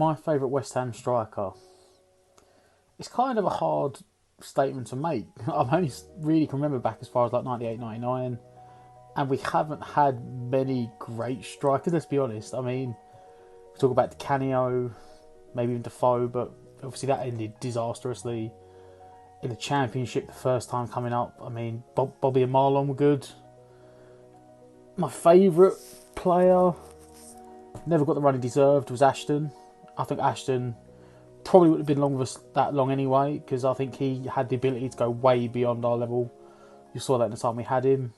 my favourite West Ham striker. It's kind of a hard statement to make. I only really can remember back as far as like 98, 99, and we haven't had many great strikers, let's be honest. I mean, we talk about Di Canio, maybe even Defoe, but obviously that ended disastrously. In the Championship, the first time coming up, I mean, Bobby and Marlon were good. My favourite player, never got the run he deserved, was Ashton. I think Ashton probably would have been long with us that long anyway, because I think he had the ability to go way beyond our level. You saw that in the time we had him.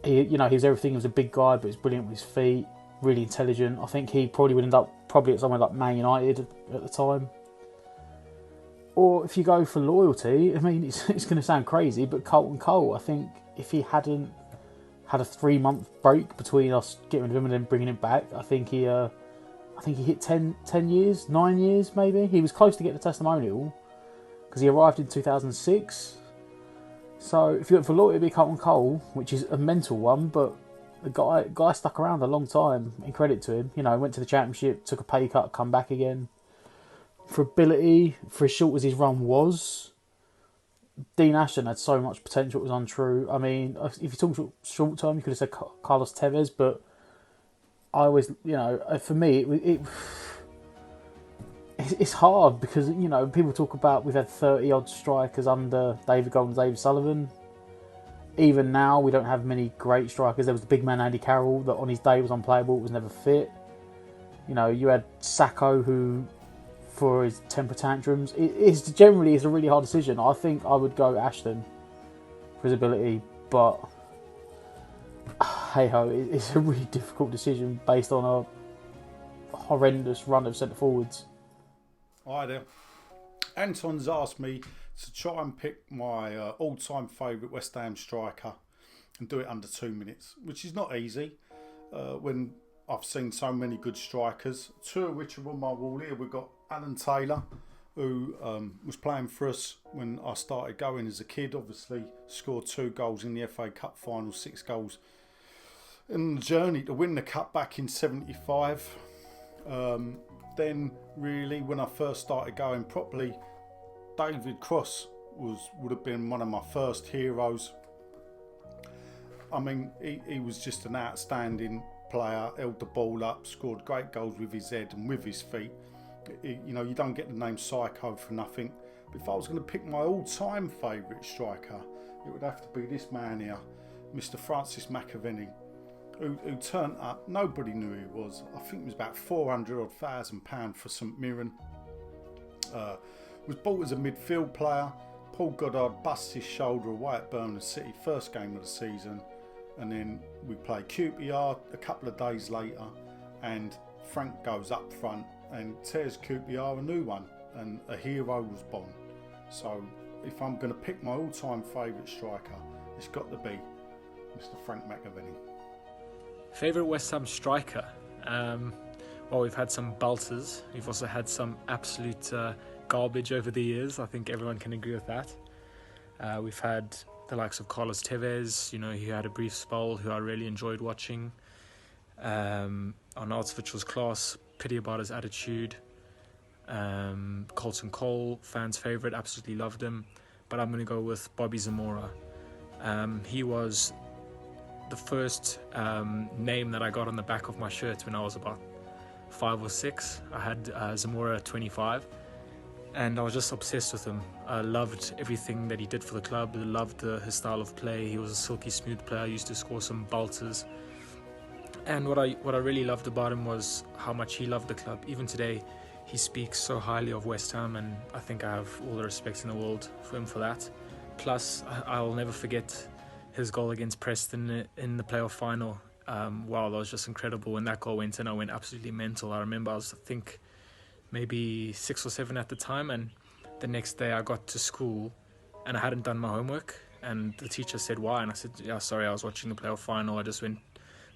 He was everything. He was a big guy, but he was brilliant with his feet, really intelligent. I think he probably would end up at somewhere like Man United at the time. Or if you go for loyalty, I mean, it's going to sound crazy, but Carlton Cole, I think if he hadn't had a 3-month break between us getting rid of him and then bringing him back, I think he hit 10 years, 9 years maybe. He was close to getting a testimonial because he arrived in 2006. So if you look for loyalty, it'd be Carlton Cole, which is a mental one, but the guy stuck around a long time, in credit to him. Went to the Championship, took a pay cut, come back again. For ability, for as short as his run was, Dean Ashton had so much potential it was untrue. I mean, if you talk short term, you could have said Carlos Tevez, but I always, for me, it's hard because, people talk about we've had 30 odd strikers under David Gold and David Sullivan. Even now, we don't have many great strikers. There was the big man Andy Carroll that on his day was unplayable, was never fit. You had Sacco who, for his temper tantrums, it's a really hard decision. I think I would go Ashton for his ability, but hey ho, it's a really difficult decision based on a horrendous run of centre forwards. Hi there. Anton's asked me to try and pick my all-time favourite West Ham striker and do it under 2 minutes, which is not easy when I've seen so many good strikers. Two of which are on my wall here. We've got Alan Taylor, who was playing for us when I started going as a kid. Obviously scored 2 goals in the FA Cup final, 6 goals in the journey to win the cup back in 75. Then really when I first started going properly, David Cross would have been one of my first heroes. I mean, he was just an outstanding player, held the ball up, scored great goals with his head and with his feet. You don't get the name Psycho for nothing. But if I was going to pick my all-time favourite striker, it would have to be this man here, Mr. Francis McAvenny, who turned up. Nobody knew who he was. I think it was about £400,000 for St Mirren. Was bought as a midfield player. Paul Goddard busts his shoulder away at Birmingham City, first game of the season, and then we play QPR a couple of days later, and Frank goes up front and tears QPR a new one, and a hero was born. So if I'm going to pick my all-time favourite striker, it's got to be Mr. Frank McAvenny. Favourite West Ham striker? Well, we've had some belters. We've also had some absolute garbage over the years. I think everyone can agree with that. We've had the likes of Carlos Tevez, who had a brief spell, who I really enjoyed watching. Arnautovic was class, pity about his attitude. Carlton Cole, fans' favourite, absolutely loved him. But I'm going to go with Bobby Zamora. He was the first name that I got on the back of my shirt when I was about 5 or 6. I had Zamora 25. And I was just obsessed with him. I loved everything that he did for the club. I loved his style of play. He was a silky smooth player. He used to score some belters. And what I really loved about him was how much he loved the club. Even today, he speaks so highly of West Ham, and I think I have all the respect in the world for him for that. Plus, I'll never forget his goal against Preston in the playoff final. Wow, that was just incredible. When that goal went in, I went absolutely mental. I remember I was, maybe 6 or 7 at the time, and the next day I got to school and I hadn't done my homework, and the teacher said why, and I said, yeah, sorry, I was watching the playoff final. I just went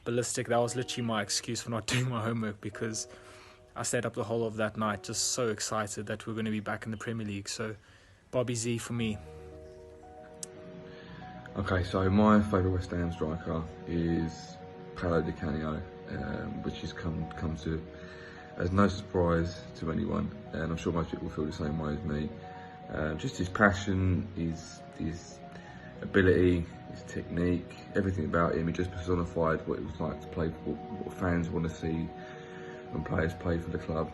ballistic. That was literally my excuse for not doing my homework, because I stayed up the whole of that night just so excited that we're going to be back in the Premier League. So Bobby Z for me. Okay, so my favourite West Ham striker is Paolo Di Canio, which has come to as no surprise to anyone, and I'm sure most people feel the same way as me. Just his passion, his ability, his technique, everything about him. He just personified what it was like to play football, what fans want to see when players play for the club.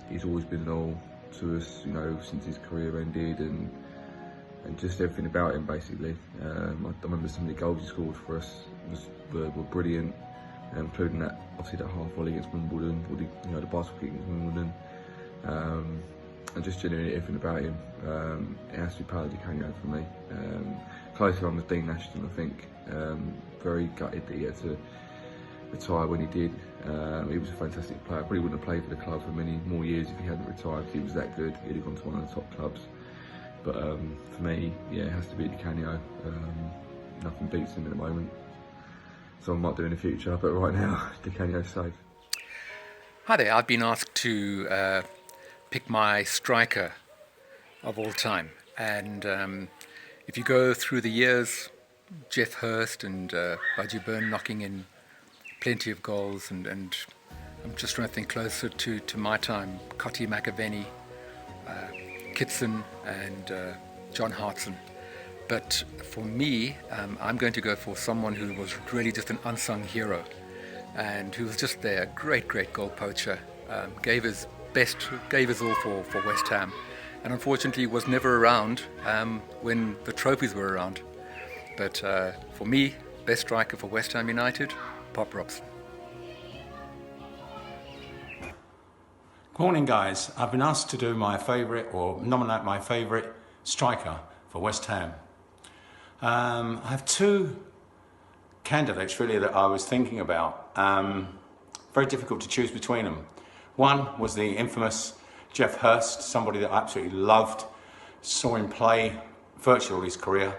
He's always been an all to us, you know, since his career ended, and just everything about him basically. I remember some of the goals he scored for us were brilliant, including that, obviously, that half volley against Wimbledon, or the bicycle kick against Wimbledon, and just genuinely everything about him. It has to be Paolo Di Canio for me. Close along with Dean Ashton, I think. Very gutted that he had to retire when he did. He was a fantastic player. Probably wouldn't have played for the club for many more years if he hadn't retired. He was that good. He'd have gone to one of the top clubs. But for me, yeah, it has to be Di Canio. Nothing beats him at the moment. So I might do in the future, but right now, Di Canio's safe. Hi there, I've been asked to pick my striker of all time. And if you go through the years, Jeff Hurst and Budgie Byrne knocking in plenty of goals, and I'm just trying to think closer to my time, Cotty McAvenny, Kitson and John Hartson. But for me, I'm going to go for someone who was really just an unsung hero, and who was just there, great goal poacher, gave his best, gave his all for West Ham, and unfortunately was never around when the trophies were around. But for me, best striker for West Ham United, Pop Robson. Good morning, guys. I've been asked to do my favourite, or nominate my favourite striker for West Ham. I have two candidates really that I was thinking about. Very difficult to choose between them. One was the infamous Jeff Hurst, somebody that I absolutely loved, saw him play virtually all his career,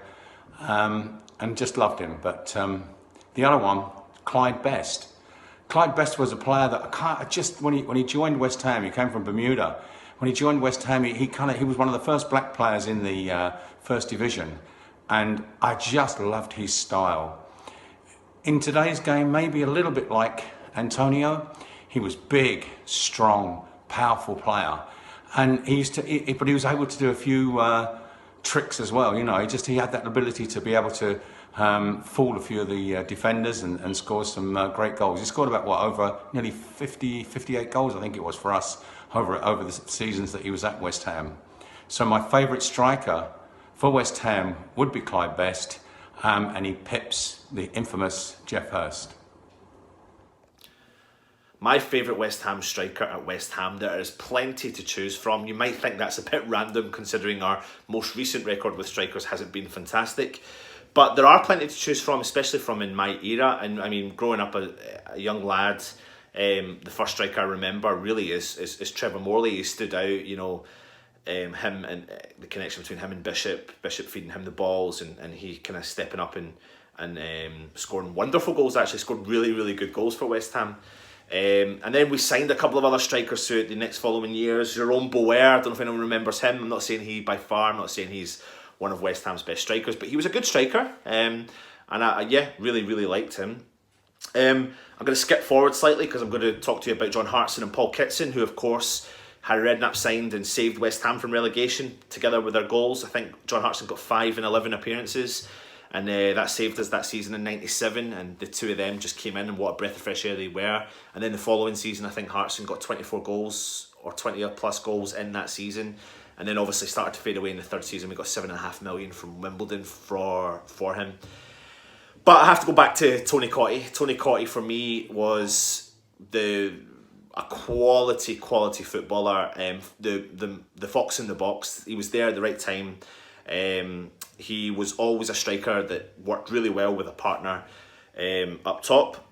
and just loved him. But the other one, Clyde Best. Clyde Best was a player that when he joined West Ham, he came from Bermuda. When he joined West Ham, he was one of the first black players in the First Division, and I just loved his style. In today's game, maybe a little bit like Antonio, he was big, strong, powerful player, and but he was able to do a few tricks as well. You know, he had that ability to be able to fool a few of the defenders and score some great goals. He scored about, over nearly 58 goals, I think it was, for us over the seasons that he was at West Ham. So my favourite striker for West Ham would be Clyde Best, and he pips the infamous Jeff Hurst. My favourite West Ham striker at West Ham, there is plenty to choose from. You might think that's a bit random considering our most recent record with strikers hasn't been fantastic. But there are plenty to choose from, especially from in my era. And I mean, growing up a young lad, the first striker I remember really is Trevor Morley. He stood out, you know, him and the connection between him and Bishop feeding him the balls, and he kind of stepping up and scoring wonderful goals. Actually scored really good goals for West Ham. And then we signed a couple of other strikers throughout the next following years. Jerome Boer, I don't know if anyone remembers him. I'm not saying I'm not saying he's one of West Ham's best strikers, but he was a good striker, and I really liked him. I'm going to skip forward slightly because I'm going to talk to you about John Hartson and Paul Kitson, who of course Harry Redknapp signed and saved West Ham from relegation together with their goals. I think John Hartson got 5 in 11 appearances, and that saved us that season in '97, and the two of them just came in, and what a breath of fresh air they were. And then the following season, I think Hartson got 24 goals or 20 plus goals in that season. And then obviously started to fade away in the third season. We got $7.5 million from Wimbledon for him. But I have to go back to Tony Cottee. Tony Cottee for me was a quality footballer. The fox in the box. He was there at the right time. He was always a striker that worked really well with a partner up top,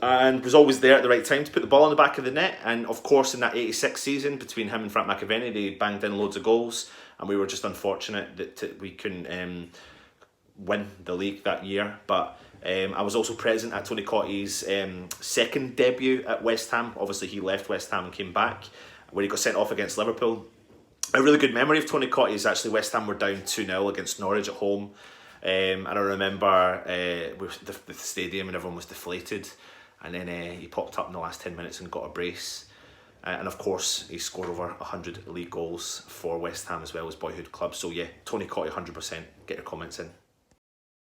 and was always there at the right time to put the ball on the back of the net. And of course, in that '86 season, between him and Frank McAvenny, they banged in loads of goals, and we were just unfortunate that we couldn't win the league that year. But I was also present at Tony Cottee's second debut at West Ham. Obviously, he left West Ham and came back, where he got sent off against Liverpool. A really good memory of Tony Cottee is actually West Ham were down 2-0 against Norwich at home. And I remember the stadium and everyone was deflated. and then he popped up in the last 10 minutes and got a brace. And of course, he scored over 100 league goals for West Ham as well as boyhood club. So yeah, Tony Cottee 100%. Get your comments in.